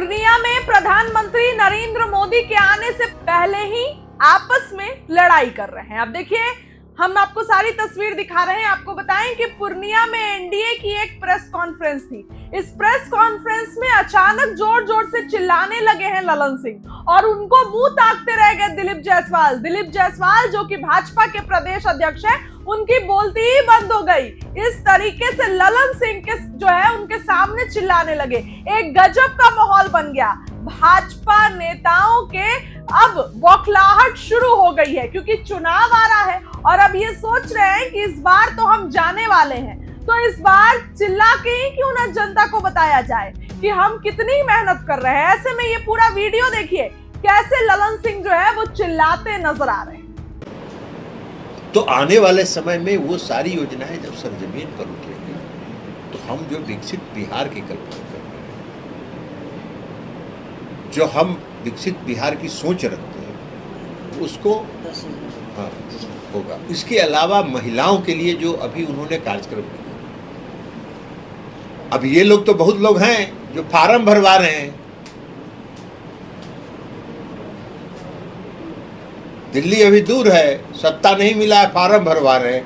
पूर्णिया में प्रधानमंत्री नरेंद्र मोदी के आने से पहले ही आपस में लड़ाई कर रहे हैं। अब देखिए, हम आपको सारी तस्वीर दिखा रहे हैं। आपको बताएं कि पूर्णिया में एनडीए की एक प्रेस कॉन्फ्रेंस थी। इस प्रेस कॉन्फ्रेंस में अचानक जोर जोर से चिल्लाने लगे हैं ललन सिंह और उनको मुंह ताकते रह गए दिलीप जायसवाल। दिलीप जायसवाल जो कि भाजपा के प्रदेश अध्यक्ष है, उनकी बोलती ही बंद हो गई। इस तरीके से ललन सिंह के जो है उनके सामने चिल्लाने लगे। एक गजब का माहौल बन गया। भाजपा नेताओं के अब बौखलाहट शुरू हो गई है क्योंकि चुनाव आ रहा है और अब ये सोच रहे हैं कि इस बार तो हम जाने वाले हैं, तो इस बार चिल्ला के ही क्यों ना जनता को बताया जाए कि हम कितनी मेहनत कर रहे हैं। ऐसे में ये पूरा वीडियो देखिए कैसे ललन सिंह जो है वो चिल्लाते नजर आ रहे हैं। तो आने वाले समय में वो सारी योजनाएं जब सरजमीन पर उतरेंगी तो हम जो विकसित बिहार की कल्पना कर रहे हैं, जो हम विकसित बिहार की सोच रखते हैं, उसको हाँ होगा। इसके अलावा महिलाओं के लिए जो अभी उन्होंने कार्यक्रम किया, अब ये लोग तो बहुत लोग हैं जो फार्म भरवा रहे हैं। दिल्ली अभी दूर है, सत्ता नहीं मिला है, फार्म भरवा रहे हैं।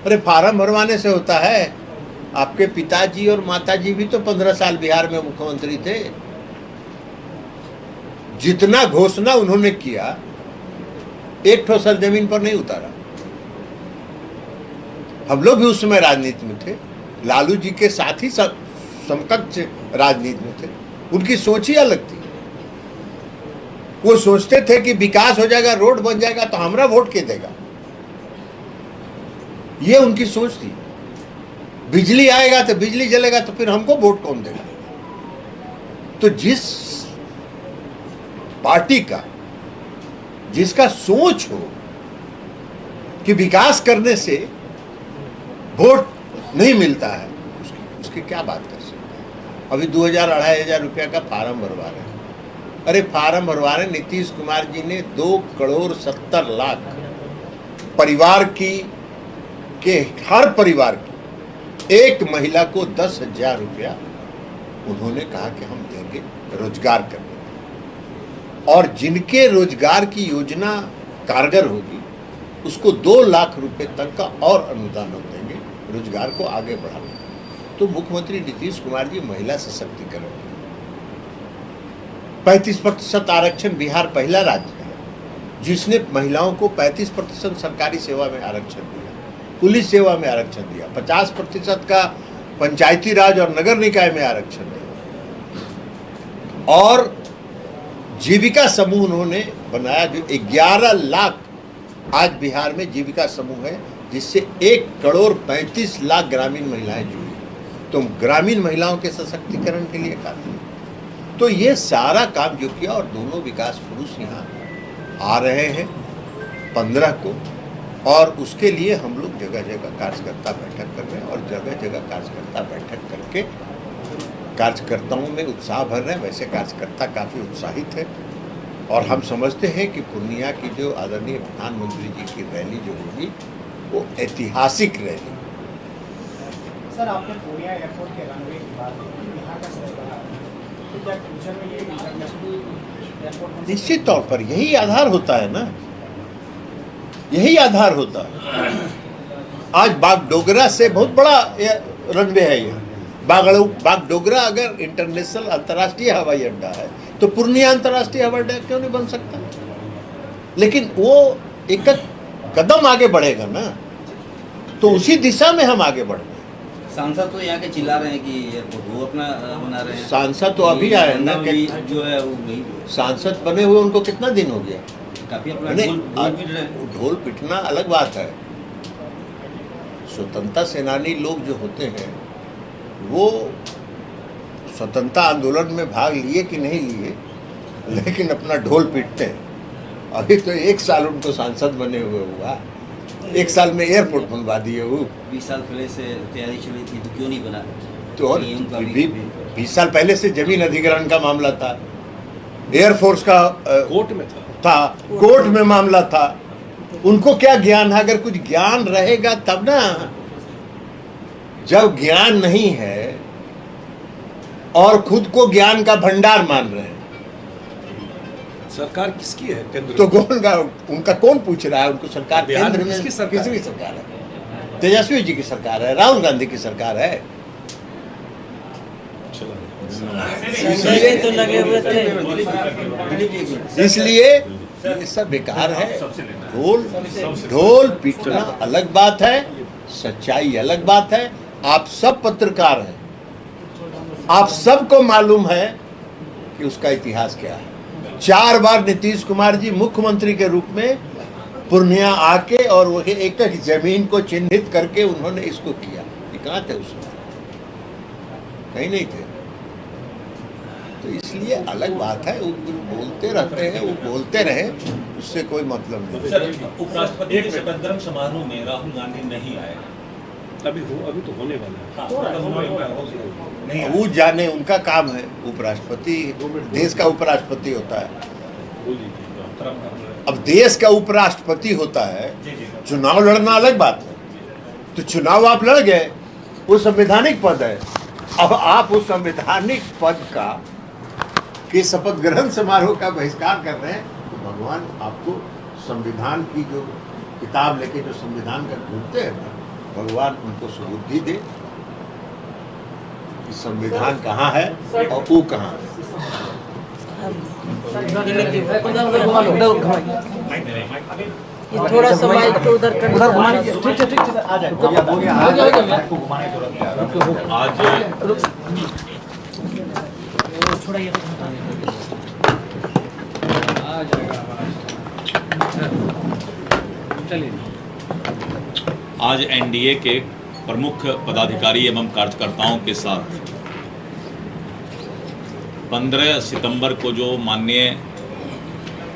अरे फार्म भरवाने से होता है? आपके पिताजी और माताजी भी तो 15 साल बिहार में मुख्यमंत्री थे। जितना घोषणा उन्होंने किया, एक ठो सरजमीन पर नहीं उतारा। हम लोग भी उस समय राजनीति में थे, लालू जी के साथ ही समकक्ष राजनीति में थे। उनकी सोच ही अलग थी। वो सोचते थे कि विकास हो जाएगा, रोड बन जाएगा तो हमारा वोट के देगा। ये उनकी सोच थी। बिजली आएगा तो बिजली जलेगा तो फिर हमको वोट कौन देगा। तो जिस पार्टी का, जिसका सोच हो कि विकास करने से वोट नहीं मिलता है, उसकी क्या बात कर सकते हैं। अभी 2000-2500 रुपया का फार्म भरवा रहे हैं। अरे फार्म भरवा रहे, नीतीश कुमार जी ने 2,70,00,000 परिवार के हर परिवार की एक महिला को 10,000 रुपया उन्होंने कहा कि हम देंगे रोजगार करने। और जिनके रोजगार की योजना कारगर होगी उसको 2 लाख रुपए तक का और अनुदान हम देंगे रोजगार को आगे बढ़ाने। तो मुख्यमंत्री नीतीश कुमार जी महिला सशक्तिकरण, 35% आरक्षण, बिहार पहला राज्य है जिसने महिलाओं को 35% सरकारी सेवा में आरक्षण दिया, पुलिस सेवा में आरक्षण दिया, 50% का पंचायती राज और नगर निकाय में आरक्षण दिया। और जीविका समूह उन्होंने बनाया, जो 11 लाख आज बिहार में जीविका समूह है, जिससे 1,35,00,000 ग्रामीण महिलाएं जुड़ी। तो ग्रामीण महिलाओं के सशक्तिकरण के लिए काफी। तो ये सारा काम जो किया, और दोनों विकास पुरुष यहाँ आ रहे हैं 15 को, और उसके लिए हम लोग जगह जगह कार्यकर्ता बैठक कर रहे हैं और जगह जगह कार्यकर्ता बैठक करके कार्यकर्ताओं में उत्साह भर रहे हैं। वैसे कार्यकर्ता काफ़ी उत्साहित है और हम समझते हैं कि पूर्णिया की जो आदरणीय प्रधानमंत्री जी की रैली जो होगी वो ऐतिहासिक रैली। सर, आपने पूर्णिया एयरपोर्ट के रनवे की बात की, यहाँ का सर बना, तो क्या फ्यूचर में ये इंटरनेशनल एयरपोर्ट? निश्चित तौर पर यही आधार होता है ना, यही आधार होता है। आज बागडोगरा से बहुत बड़ा रनवे है ये। बागडोगरा अगर इंटरनेशनल अंतर्राष्ट्रीय हवाई अड्डा है तो पूर्णिया अंतर्राष्ट्रीय हवाई अड्डा क्यों नहीं बन सकता? लेकिन वो एक कदम आगे बढ़ेगा ना, तो उसी दिशा में हम आगे बढ़ेंगे। सांसद तो यहाँ के चिल्ला रहे हैं कि एयरपोर्ट वो अपना बना रहे हैं। सांसद तो अभी आए ना, जो है वो सांसद बने हुए उनको कितना दिन हो गया? काफी अपना ढोल पिटना अलग बात है। स्वतंत्रता सेनानी लोग जो होते हैं वो स्वतंत्रता आंदोलन में भाग लिए कि नहीं लिए, लेकिन अपना ढोल पीटते हैं। अभी तो 1 साल उनको सांसद बने हुए हुआ, 1 साल में एयरपोर्ट बनवा दिए। वो 20 साल पहले से तैयारी चली थी तो क्यों नहीं बना? तो और 20 साल पहले से जमीन अधिग्रहण का मामला था, एयरफोर्स का कोर्ट में था, कोर्ट में मामला था। उनको क्या ज्ञान है? अगर कुछ ज्ञान रहेगा तब ना। जब ज्ञान नहीं है और खुद को ज्ञान का भंडार मान रहे हैं। सरकार किसकी है केंद्र तो उनका कौन पूछ रहा है? उनको सरकार बिहार केंद्र में में किसकी सरकार किसकी सरकार है? तेजस्वी जी की सरकार है, राहुल गांधी की सरकार है। संजय तो लगे हुए थे। इसलिए ये सब बेकार है। ढोल पीटना अलग बात है, सच्चाई अलग बात है। आप सब पत्रकार हैं, आप सबको मालूम है कि उसका इतिहास क्या है। 4 बार नीतीश कुमार जी मुख्यमंत्री के रूप में पूर्णिया आके और वो एक एक जमीन को चिन्हित करके उन्होंने इसको किया। ये कहाँ थे उसमें? कहीं नहीं थे। तो इसलिए अलग बात है। वो बोलते रहते हैं, वो बोलते रहे, उससे कोई मतलब नहीं। सर, उपराष्ट्रपति के शपथ समारोह में राहुल गांधी नहीं आए। अभी तो होने वाला है। नहीं, वो जाने, उनका काम है। उपराष्ट्रपति देश का उपराष्ट्रपति होता है। अब देश का उपराष्ट्रपति होता है, चुनाव लड़ना अलग बात है। तो चुनाव आप लड़ गए, वो संवैधानिक पद है। अब आप उस संवैधानिक पद का के शपथ ग्रहण समारोह का बहिष्कार कर रहे हैं, तो भगवान आपको संविधान की जो किताब लेके जो संविधान का ढूंढते हैं ना, भगवान उनको सुबुद्धि दे कि संविधान कहाँ है और वो कहाँ है। ये थोड़ा सा माइक को उधर कर ठीक है सर, आ जाए। हो गया आपको घुमाने की जरूरत नहीं है। आज एनडीए के प्रमुख पदाधिकारी एवं कार्यकर्ताओं के साथ 15 सितंबर को जो माननीय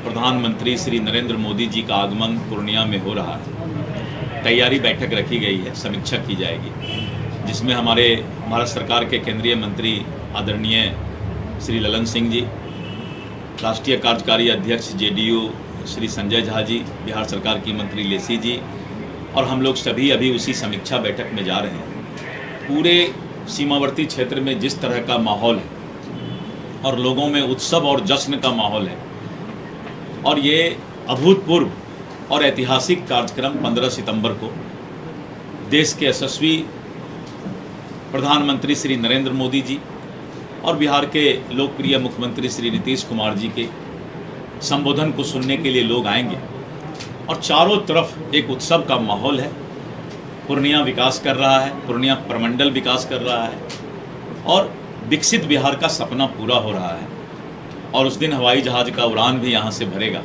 प्रधानमंत्री श्री नरेंद्र मोदी जी का आगमन पूर्णिया में हो रहा है, तैयारी बैठक रखी गई है, समीक्षा की जाएगी, जिसमें हमारे भारत सरकार के केंद्रीय मंत्री आदरणीय श्री ललन सिंह जी, राष्ट्रीय कार्यकारी अध्यक्ष जेडीयू श्री संजय झा जी, बिहार सरकार की मंत्री लेसी जी और हम लोग सभी अभी उसी समीक्षा बैठक में जा रहे हैं। पूरे सीमावर्ती क्षेत्र में जिस तरह का माहौल है और लोगों में उत्सव और जश्न का माहौल है, और ये अभूतपूर्व और ऐतिहासिक कार्यक्रम 15 सितंबर को देश के यशस्वी प्रधानमंत्री श्री नरेंद्र मोदी जी और बिहार के लोकप्रिय मुख्यमंत्री श्री नीतीश कुमार जी के संबोधन को सुनने के लिए लोग आएंगे और चारों तरफ एक उत्सव का माहौल है। पूर्णिया विकास कर रहा है, पूर्णिया प्रमंडल विकास कर रहा है और विकसित बिहार का सपना पूरा हो रहा है। और उस दिन हवाई जहाज़ का उड़ान भी यहाँ से भरेगा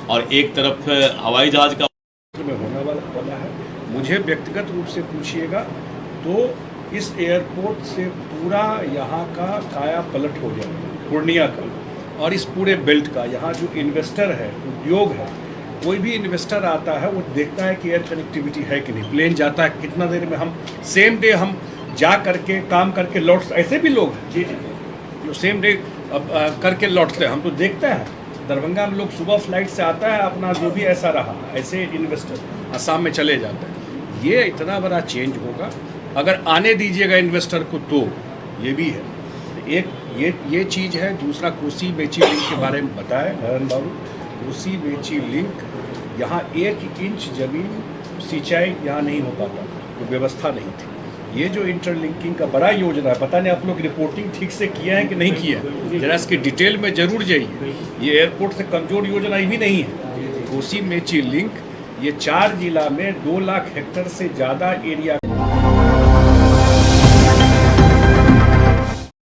और एक तरफ हवाई जहाज़ का में होने वाला है। मुझे व्यक्तिगत रूप से पूछिएगा तो इस एयरपोर्ट से पूरा यहाँ का काया पलट हो जाएगा, पूर्णिया का और इस पूरे बेल्ट का। यहाँ जो इन्वेस्टर है, उद्योग है, कोई भी इन्वेस्टर आता है वो देखता है कि एयर कनेक्टिविटी है कि नहीं, प्लेन जाता है कितना देर में, हम सेम डे हम जा करके काम करके लौट, ऐसे भी लोग हैं जी जो सेम डे करके लौटते हैं। हम तो देखते हैं दरभंगा में लोग सुबह फ्लाइट से आता है, अपना जो भी ऐसा रहा, ऐसे इन्वेस्टर आसाम में चले जाते हैं। ये इतना बड़ा चेंज होगा अगर आने दीजिएगा इन्वेस्टर को, तो ये भी है। एक ये चीज़ है। दूसरा, कोसी मेची लिंक के बारे में बताएं नरेंद्र बाबू। कोसी मेची लिंक, यहाँ 1 इंच जमीन सिंचाई यहाँ नहीं हो पाता, तो व्यवस्था नहीं थी। ये जो इंटरलिंकिंग का बड़ा योजना है, पता नहीं आप लोग रिपोर्टिंग ठीक से किया है कि नहीं किया है, जरा इसकी डिटेल में जरूर जाइए। ये एयरपोर्ट से कमज़ोर योजना ही नहीं है। कोसी मेची लिंक ये 4 जिला में 2 लाख हेक्टेयर से ज़्यादा एरिया